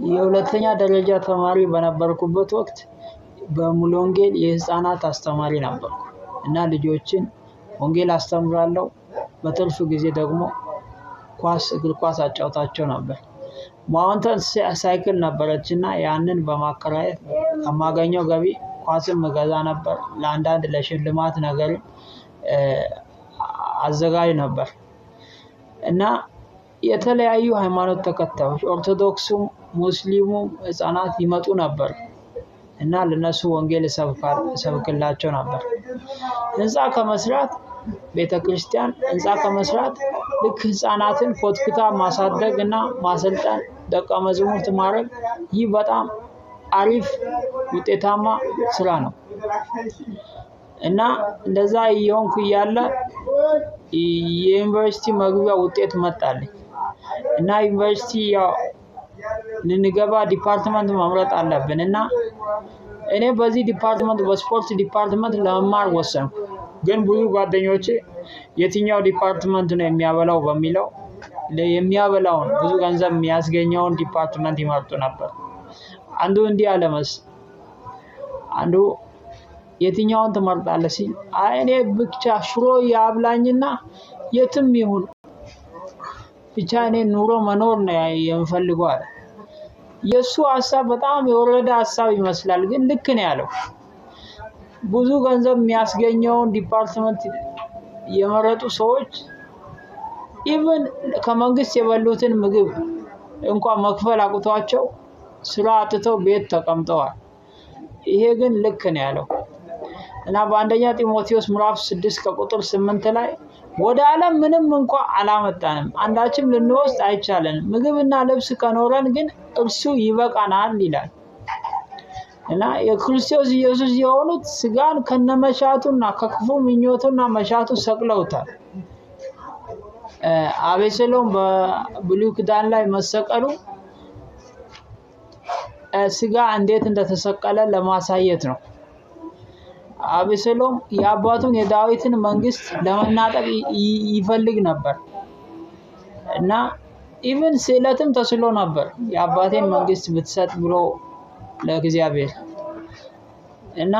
የሁለተኛ ደረጃ ተማሪ በነበርኩበት ወቅት በሙሉ ወንጌል የህፃናት አስተማሪ ነበርኩ እና ልጆችን ወንጌል አስተምራለሁ። በትርፍ ጊዜ ደግሞ እግር ኳስ አጫውታቸው ነበር። ማውንተን ሳይክል ነበረችና ያንን በማከራየት ከማገኘው ገቢ ኳስም እገዛ ነበር። ለአንዳንድ ለሽልማት ነገር አዘጋጅ ነበር እና የተለያዩ ሃይማኖት ተከታዮች ኦርቶዶክሱም ሙስሊሙም ህፃናት ይመጡ ነበር እና ለነሱ ወንጌል ሰብክላቸው ነበር። ህንጻ ከመስራት ቤተክርስቲያን ህንጻ ከመስራት ልክ ህፃናትን ኮትኩታ ማሳደግና ማሰልጠን ደቀ መዝሙርት ማድረግ ይህ በጣም አሪፍ ውጤታማ ስራ ነው። እና እንደዛ እየሆንኩ እያለ የዩኒቨርሲቲ መግቢያ ውጤት መጣልኝ እና ዩኒቨርሲቲ ያው ልንገባ ዲፓርትመንት መምረጥ አለብን እና እኔ በዚህ ዲፓርትመንት በስፖርት ዲፓርትመንት ለመማር ወሰንኩ። ግን ብዙ ጓደኞቼ የትኛው ዲፓርትመንት ነው የሚያበላው በሚለው የሚያበላውን ብዙ ገንዘብ የሚያስገኘውን ዲፓርትመንት ይመርጡ ነበር። አንዱ እንዲህ አለመስ አንዱ የትኛውን ትመርጣለህ ሲል አይ እኔ ብቻ ሽሮ ያብላኝና የትም ይሁን ብቻ እኔ ኑሮ መኖር ነው የምፈልገው አለ። የሱ ሐሳብ በጣም የወረደ ሐሳብ ይመስላል ግን ልክ ነው ያለው። ብዙ ገንዘብ የሚያስገኘውን ዲፓርትመንት የመረጡ ሰዎች ኢቭን ከመንግስት የበሉትን ምግብ እንኳን መክፈል አቅቷቸው ስራ አጥተው ቤት ተቀምጠዋል። ይሄ ግን ልክ ነው ያለው እና በአንደኛ ጢሞቴዎስ ምዕራፍ 6 ከቁጥር 8 ላይ ወደ ዓለም ምንም እንኳን አላመጣንም አንዳችም ልንወስድ አይቻለንም ምግብና ልብስ ከኖረን ግን እርሱ ይበቃናል ይላል። እና የክርስቶስ ኢየሱስ የሆኑት ስጋን ከነመሻቱና ከክፉ ምኞቱና መሻቱ ሰቅለውታል። አቤሴሎም በብሉይ ኪዳን ላይ መሰቀሉ ስጋ እንዴት እንደተሰቀለ ለማሳየት ነው። አቤሴሎም የአባቱን የዳዊትን መንግስት ለመናጠቅ ይፈልግ ነበር እና ኢቭን ስዕለትም ተስሎ ነበር የአባቴን መንግስት ብትሰጥ ብሎ ለእግዚአብሔር እና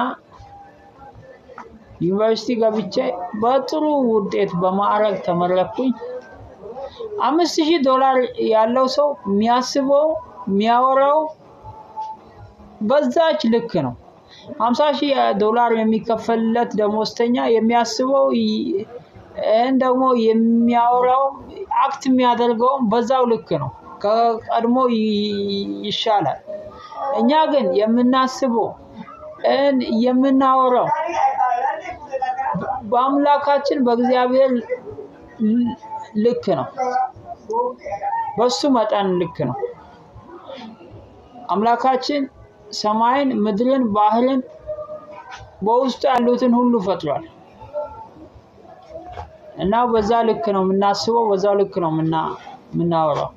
ዩኒቨርሲቲ ገብቼ በጥሩ ውጤት በማዕረግ ተመረኩኝ። $5000 ያለው ሰው የሚያስበው የሚያወራው በዛች ልክ ነው። $50,000 የሚከፈልለት ደሞዝተኛ የሚያስበው ደግሞ የሚያወራው አክት የሚያደርገው በዛው ልክ ነው። ከቀድሞ ይሻላል። እኛ ግን የምናስበው የምናወራው በአምላካችን በእግዚአብሔር ልክ ነው። በሱ መጠን ልክ ነው። አምላካችን ሰማይን ምድርን ባህርን በውስጡ ያሉትን ሁሉ ፈጥሯል እና በዛ ልክ ነው የምናስበው በዛ ልክ ነው የምናወራው።